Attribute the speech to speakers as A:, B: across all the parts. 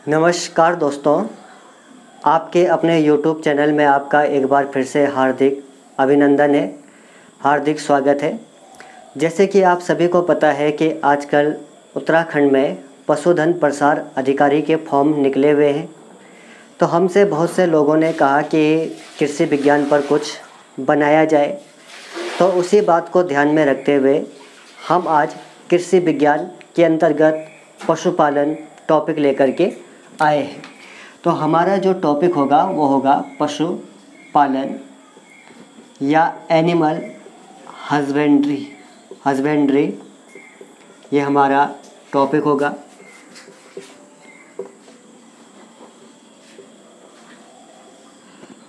A: नमस्कार दोस्तों, आपके अपने YouTube चैनल में आपका एक बार फिर से हार्दिक अभिनंदन है, हार्दिक स्वागत है। जैसे कि आप सभी को पता है कि आजकल उत्तराखंड में पशुधन प्रसार अधिकारी के फॉर्म निकले हुए हैं। तो हमसे बहुत से लोगों ने कहा कि कृषि विज्ञान पर कुछ बनाया जाए, तो उसी बात को ध्यान में रखते हुए हम आज कृषि विज्ञान के अंतर्गत पशुपालन टॉपिक लेकर के आए हैं। तो हमारा जो टॉपिक होगा वो होगा पशुपालन या एनिमल हस्बेंड्री ये हमारा टॉपिक होगा।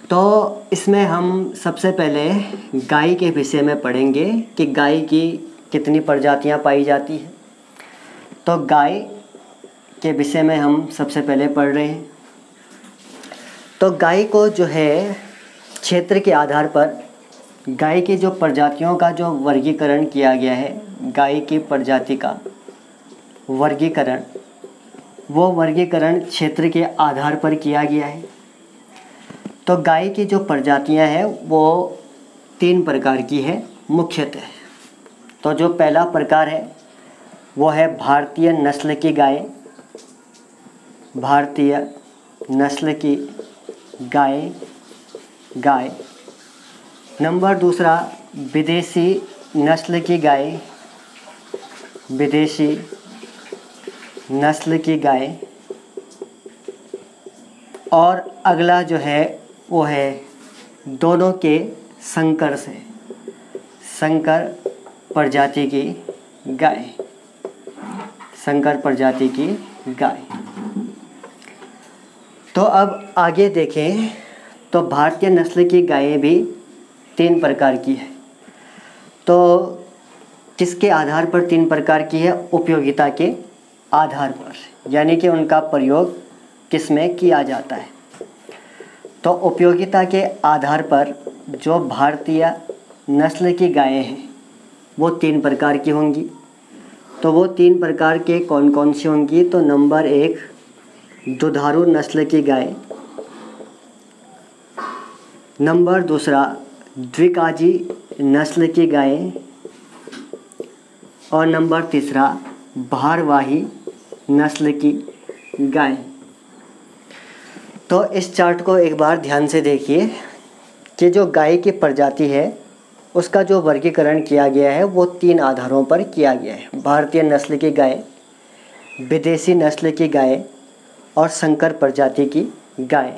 A: तो इसमें हम सबसे पहले गाय के विषय में पढ़ेंगे कि गाय की कितनी प्रजातियां पाई जाती हैं। तो गाय के विषय में हम सबसे पहले पढ़ रहे हैं। तो गाय को जो है क्षेत्र के आधार पर गाय की जो प्रजातियों का जो वर्गीकरण किया गया है, गाय की प्रजाति का वर्गीकरण, वो वर्गीकरण क्षेत्र के आधार पर किया गया है। तो गाय की जो प्रजातियां हैं वो 3 प्रकार की है मुख्यतः। तो जो पहला प्रकार है वो है भारतीय नस्ल की गाय, भारतीय नस्ल की गाय। नंबर दूसरा विदेशी नस्ल की गाय, विदेशी नस्ल की गाय। और अगला जो है वो है दोनों के संकर से, संकर प्रजाति की गाय, संकर प्रजाति की गाय। तो अब आगे देखें तो भारतीय नस्ल की गायें भी 3 प्रकार की है। तो किसके आधार पर 3 प्रकार की है? उपयोगिता के आधार पर, यानी कि उनका प्रयोग किस में किया जाता है। तो उपयोगिता के आधार पर जो भारतीय नस्ल की गायें हैं वो 3 प्रकार की होंगी। तो वो 3 प्रकार के कौन कौन सी होंगी? तो नंबर 1 दुधारू नस्ल की गाय, नंबर दूसरा द्विकाजी नस्ल की गाय और नंबर तीसरा भारवाही नस्ल की गाय। तो इस चार्ट को एक बार ध्यान से देखिए कि जो गाय की प्रजाति है उसका जो वर्गीकरण किया गया है वो 3 आधारों पर किया गया है। भारतीय नस्ल की गाय, विदेशी नस्ल की गाय और संकर प्रजाति की गाय।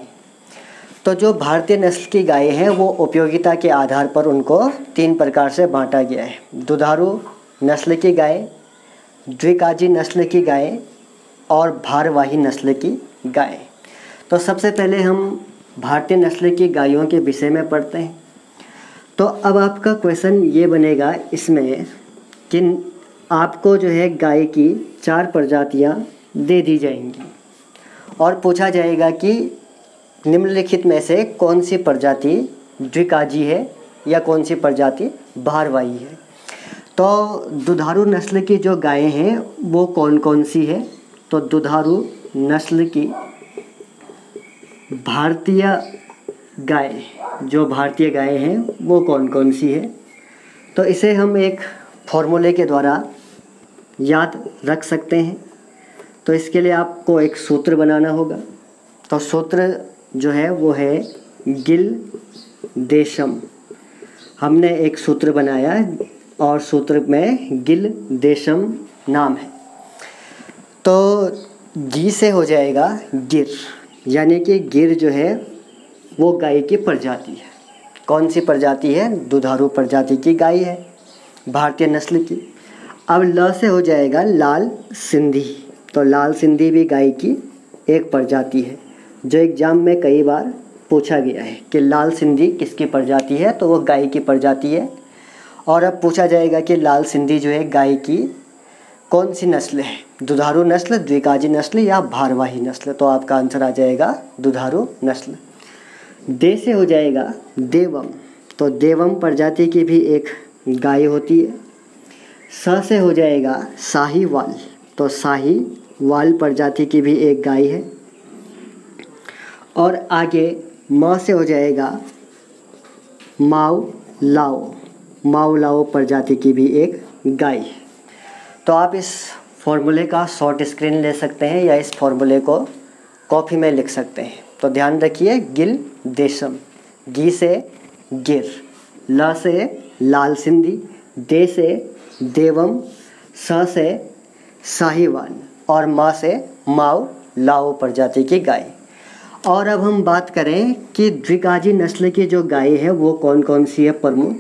A: तो जो भारतीय नस्ल की गाय हैं वो उपयोगिता के आधार पर उनको 3 प्रकार से बांटा गया है। दुधारू नस्ल की गाय, द्विकाजी नस्ल की गाय और भारवाही नस्ल की गाय। तो सबसे पहले हम भारतीय नस्ल की गायों के विषय में पढ़ते हैं। तो अब आपका क्वेश्चन ये बनेगा इसमें कि आपको जो है गाय की 4 प्रजातियां दे दी जाएंगी और पूछा जाएगा कि निम्नलिखित में से कौन सी प्रजाति द्विकाजी है या कौन सी प्रजाति भारवाही है। तो दुधारू नस्ल की जो गायें हैं वो कौन कौन सी है? तो दुधारू नस्ल की भारतीय गाय, जो भारतीय गायें हैं वो कौन कौन सी है? तो इसे हम एक फॉर्मूले के द्वारा याद रख सकते हैं। तो इसके लिए आपको एक सूत्र बनाना होगा। तो सूत्र जो है वो है गिल देशम। हमने एक सूत्र बनाया और सूत्र में गिल देशम नाम है। तो गी से हो जाएगा गिर, यानी कि गिर जो है वो गाय की प्रजाति है। कौन सी प्रजाति है? दुधारू प्रजाति की गाय है, भारतीय नस्ल की। अब ल से हो जाएगा लाल सिंधी। तो लाल सिंधी भी गाय की एक प्रजाति है, जो एग्जाम में कई बार पूछा गया है कि लाल सिंधी किसकी प्रजाति है? तो वो गाय की प्रजाति है। और अब पूछा जाएगा कि लाल सिंधी जो है गाय की कौन सी नस्ल है? दुधारू नस्ल, द्विकाजी नस्ल या भारवाही नस्ल? तो आपका आंसर आ जाएगा दुधारू नस्ल। दे से हो जाएगा देवम। तो देवम प्रजाति की भी एक गाय होती है। स से हो जाएगा साहीवाल। तो साहीवाल प्रजाति की भी एक गाय है। और आगे म से हो जाएगा माऊ लाओ। माऊ लाओ प्रजाति की भी एक गाय है। तो आप इस फॉर्मूले का शॉर्ट स्क्रीन ले सकते हैं या इस फॉर्मूले को कॉपी में लिख सकते हैं। तो ध्यान रखिए, गिल देशम, गी से गिर, ल से लाल सिंधी, दे से देवम, स से साहिवाल और मा से माऊ लाओ प्रजाति की गाय। और अब हम बात करें कि द्विकाजी नस्ल की जो गाय है वो कौन कौन सी है प्रमुख।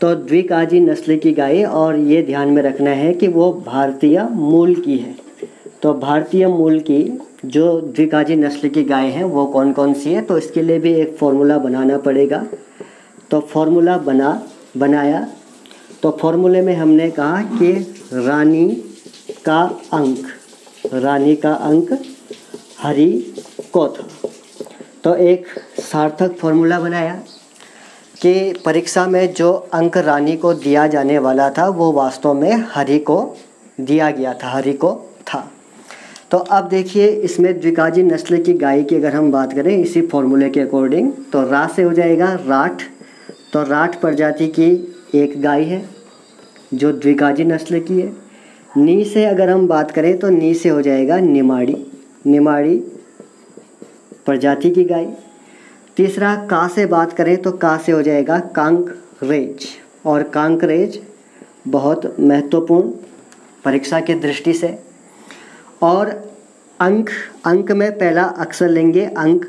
A: तो द्विकाजी नस्ल की गाय, और ये ध्यान में रखना है कि वो भारतीय मूल की है। तो भारतीय मूल की जो द्विकाजी नस्ल की गाय हैं वो कौन कौन सी है, तो इसके लिए भी एक फॉर्मूला बनाना पड़ेगा। तो फॉर्मूला बनाया। तो फॉर्मूले में हमने कहा कि रानी का अंक हरि को था। तो एक सार्थक फॉर्मूला बनाया कि परीक्षा में जो अंक रानी को दिया जाने वाला था वो वास्तव में हरि को दिया गया था, हरि को था। तो अब देखिए, इसमें द्विकाजी नस्ल की गाय की अगर हम बात करें इसी फॉर्मूले के अकॉर्डिंग, तो रा से हो जाएगा राठ। तो राठ प्रजाति की एक गाय है जो द्विकाजी नस्ल की है। नी से अगर हम बात करें तो नी से हो जाएगा निमाड़ी प्रजाति की गाय। तीसरा का से बात करें तो का से हो जाएगा कांकरेज, और कांकरेज बहुत महत्वपूर्ण परीक्षा की दृष्टि से। और अंक में पहला अक्षर लेंगे अंक,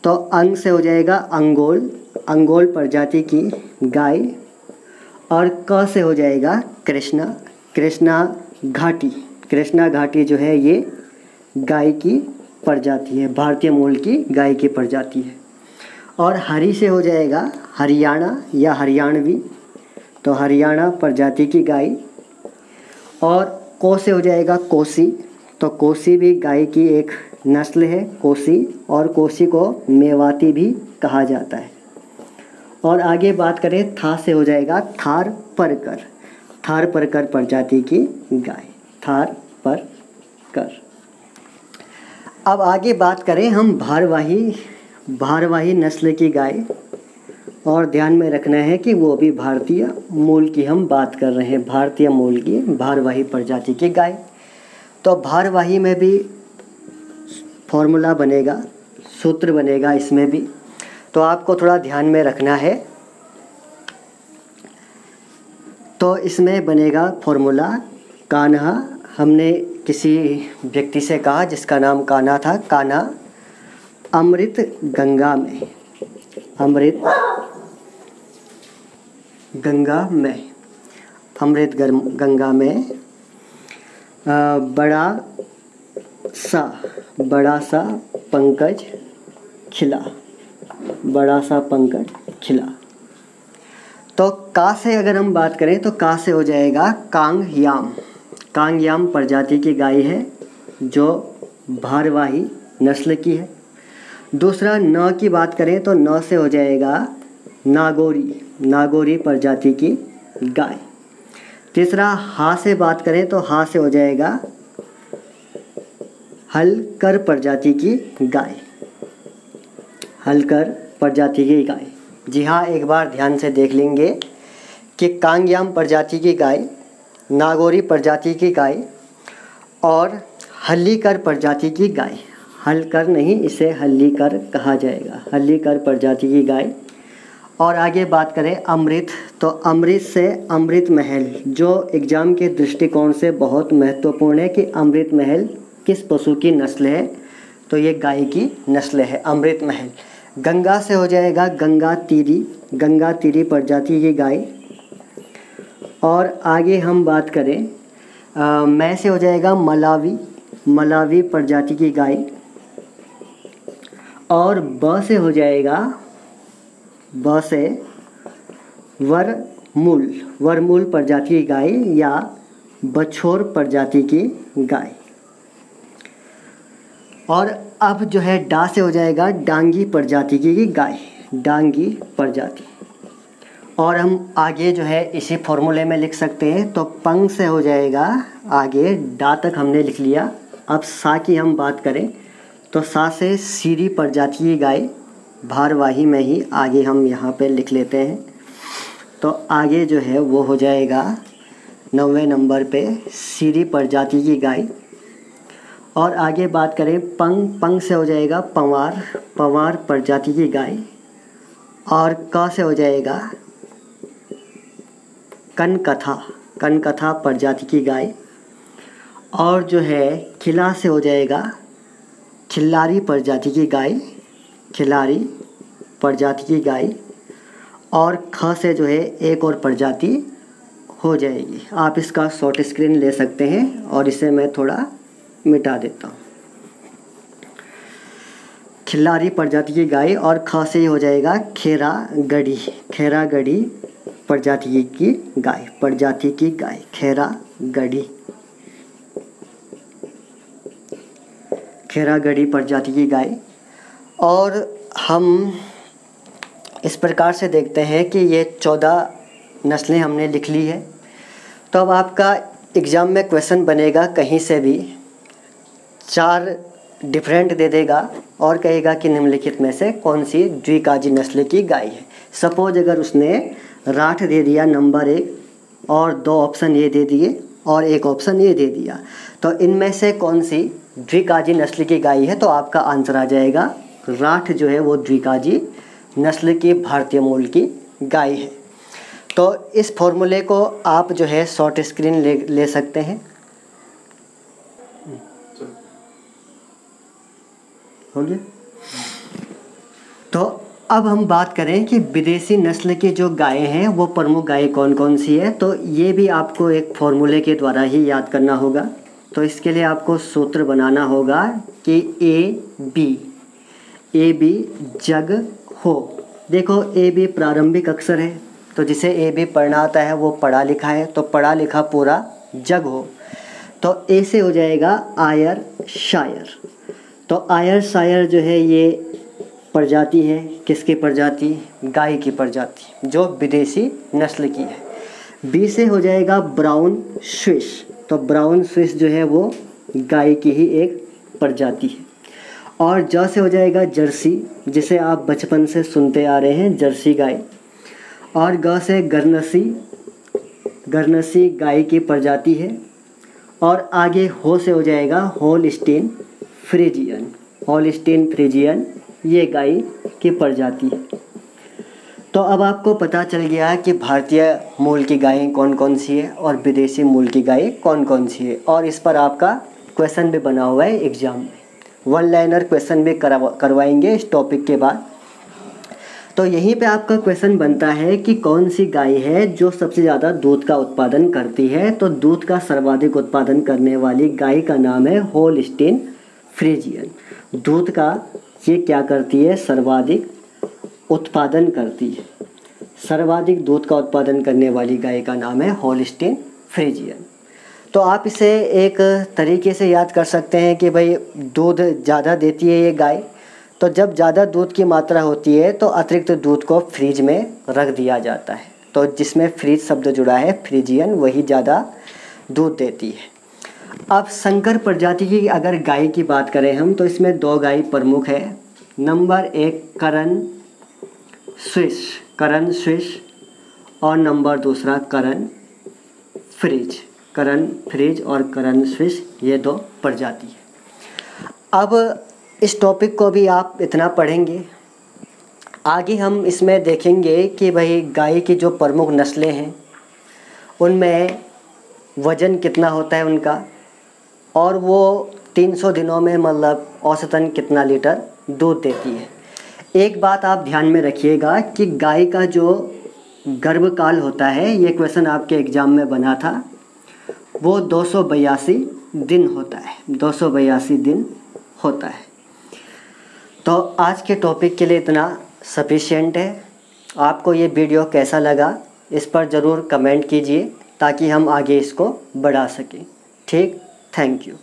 A: तो अंग से हो जाएगा अंगोल प्रजाति की गाय। और क से हो जाएगा कृष्णा घाटी जो है ये गाय की प्रजाति है, भारतीय मूल की गाय की प्रजाति है। और हरि से हो जाएगा हरियाणा या हरियाणवी, तो हरियाणा प्रजाति की गाय। और को से हो जाएगा कोसी, तो कोसी भी गाय की एक नस्ल है कोसी, और कोसी को मेवाती भी कहा जाता है। और आगे बात करें था से हो जाएगा थार परकर प्रजाति की गाय, थार परकर। अब आगे बात करें हम भारवाही नस्ल की गाय, और ध्यान में रखना है कि वो भी भारतीय मूल की हम बात कर रहे हैं, भारतीय मूल की भारवाही प्रजाति की गाय। तो भारवाही में भी फॉर्मूला बनेगा, सूत्र बनेगा इसमें भी, तो आपको थोड़ा ध्यान में रखना है। तो इसमें बनेगा फॉर्मूला कान्हा। हमने किसी व्यक्ति से कहा जिसका नाम कान्हा था, कान्हा अमृत गंगा में बड़ा सा पंकज खिला। तो का से अगर हम बात करें तो का से हो जाएगा कांगयाम प्रजाति की गाय है जो भारवाही नस्ल की है। दूसरा न की बात करें तो न से हो जाएगा नागौरी प्रजाति की गाय। तीसरा हा से बात करें तो हा से हो जाएगा हलकर प्रजाति की गाय। जी हाँ, एक बार ध्यान से देख लेंगे कि कांगयाम प्रजाति की गाय, नागौरी प्रजाति की गाय और हल्लीकर प्रजाति की गाय, हलकर नहीं इसे हल्लीकर कहा जाएगा, हल्लीकर प्रजाति की गाय। और आगे बात करें अमृत, तो अमृत से अमृत महल, जो एग्ज़ाम के दृष्टिकोण से बहुत महत्वपूर्ण है कि अमृत महल किस पशु की नस्ल है, तो ये गाय की नस्ल है अमृत महल। गंगा से हो जाएगा गंगा तीरी प्रजाति की गाय। और आगे हम बात करें मैं से हो जाएगा मलावी प्रजाति की गाय। और ब से हो जाएगा वरमूल प्रजाति की गाय या बछौर प्रजाति की गाय। और अब जो है डा से हो जाएगा डांगी प्रजाति की गाय, डांगी प्रजाति। और हम आगे जो है इसी फॉर्मूले में लिख सकते हैं, तो पंग से हो जाएगा, आगे डा तक हमने लिख लिया। अब सा की हम बात करें तो 7 से सीरी प्रजाति की गाय भारवाही में ही आगे हम यहाँ पे लिख लेते हैं। तो आगे जो है वो हो जाएगा 9वें नंबर पे सीरी प्रजाति की गाय। और आगे बात करें पंग से हो जाएगा पंवार प्रजाति की गाय। और क से हो जाएगा कनकथा प्रजाति की गाय। और जो है खिला से हो जाएगा खिल्लारी प्रजाति की गाय। और ख से जो है एक और प्रजाति हो जाएगी। आप इसका शॉर्ट स्क्रीन ले सकते हैं और इसे मैं थोड़ा मिटा देता हूँ। खिल्लारी प्रजाति की गाय और ख से हो जाएगा खेरागढ़ी प्रजाति की गाय खेरागढ़ी प्रजाति की गाय। और हम इस प्रकार से देखते हैं कि ये 14 नस्लें हमने लिख ली है। तो अब आपका एग्ज़ाम में क्वेश्चन बनेगा कहीं से भी 4 डिफरेंट दे देगा और कहेगा कि निम्नलिखित में से कौन सी द्विकाजी नस्ल की गाय है। सपोज अगर उसने राठ दे दिया नंबर 1 और 2 ऑप्शन ये दे दिए और 1 ऑप्शन ये दे दिया, तो इनमें से कौन सी द्विकाजी नस्ल की गाय है, तो आपका आंसर आ जाएगा राठ जो है वो द्विकाजी नस्ल की भारतीय मूल की गाय है। तो इस फॉर्मूले को आप जो है शॉर्ट स्क्रीन ले सकते हैं। हो गया। तो अब हम बात करें कि विदेशी नस्ल की जो गायें हैं वो प्रमुख गायें कौन कौन सी है। तो ये भी आपको एक फॉर्मूले के द्वारा ही याद करना होगा। तो इसके लिए आपको सूत्र बनाना होगा कि ए बी जग हो। देखो ए बी प्रारंभिक अक्षर है, तो जिसे ए बी पढ़ना आता है वो पढ़ा लिखा है, तो पढ़ा लिखा पूरा जग हो। तो ए से हो जाएगा आयर शायर। तो आयर शायर जो है ये प्रजाति है, किसकी प्रजाति? गाय की प्रजाति जो विदेशी नस्ल की है। बी से हो जाएगा ब्राउन स्विस। तो ब्राउन स्विस जो है वो गाय की ही एक प्रजाति है। और ज से हो जाएगा जर्सी, जिसे आप बचपन से सुनते आ रहे हैं, जर्सी गाय। और ग से गरनसी गाय की प्रजाति है। और आगे हो से हो जाएगा होल्स्टीन फ्रीजियन ये गाय की प्रजाति है। तो अब आपको पता चल गया कि भारतीय मूल की गायें कौन कौन सी है और विदेशी मूल की गायें कौन कौन सी है। और इस पर आपका क्वेश्चन भी बना हुआ है एग्ज़ाम में, 1 लाइनर क्वेश्चन भी करवाएंगे इस टॉपिक के बाद। तो यहीं पे आपका क्वेश्चन बनता है कि कौन सी गाय है जो सबसे ज़्यादा दूध का उत्पादन करती है। तो दूध का सर्वाधिक उत्पादन करने वाली गाय का नाम है होल्स्टीन फ्रीजियन। दूध का ये क्या करती है? सर्वाधिक उत्पादन करती है। सर्वाधिक दूध का उत्पादन करने वाली गाय का नाम है होल्स्टीन फ्रीजियन। तो आप इसे एक तरीके से याद कर सकते हैं कि भाई दूध ज़्यादा देती है ये गाय, तो जब ज़्यादा दूध की मात्रा होती है तो अतिरिक्त दूध को फ्रीज में रख दिया जाता है। तो जिसमें फ्रीज शब्द जुड़ा है फ्रीजियन, वही ज़्यादा दूध देती है। अब संकर प्रजाति की अगर गाय की बात करें हम, तो इसमें 2 गाय प्रमुख है। नंबर 1 करण स्विस और नंबर 2 करण फ्रीज और करण स्विस, ये 2 प्रजाति है। अब इस टॉपिक को भी आप इतना पढ़ेंगे। आगे हम इसमें देखेंगे कि भाई गाय की जो प्रमुख नस्लें हैं उनमें वज़न कितना होता है उनका, और वो 300 दिनों में मतलब औसतन कितना लीटर दूध देती है। एक बात आप ध्यान में रखिएगा कि गाय का जो गर्भकाल होता है, ये क्वेश्चन आपके एग्ज़ाम में बना था, वो 282 दिन होता है। 282 दिन होता है। तो आज के टॉपिक के लिए इतना सफिशिएंट है। आपको ये वीडियो कैसा लगा इस पर ज़रूर कमेंट कीजिए ताकि हम आगे इसको बढ़ा सकें। ठीक, थैंक यू।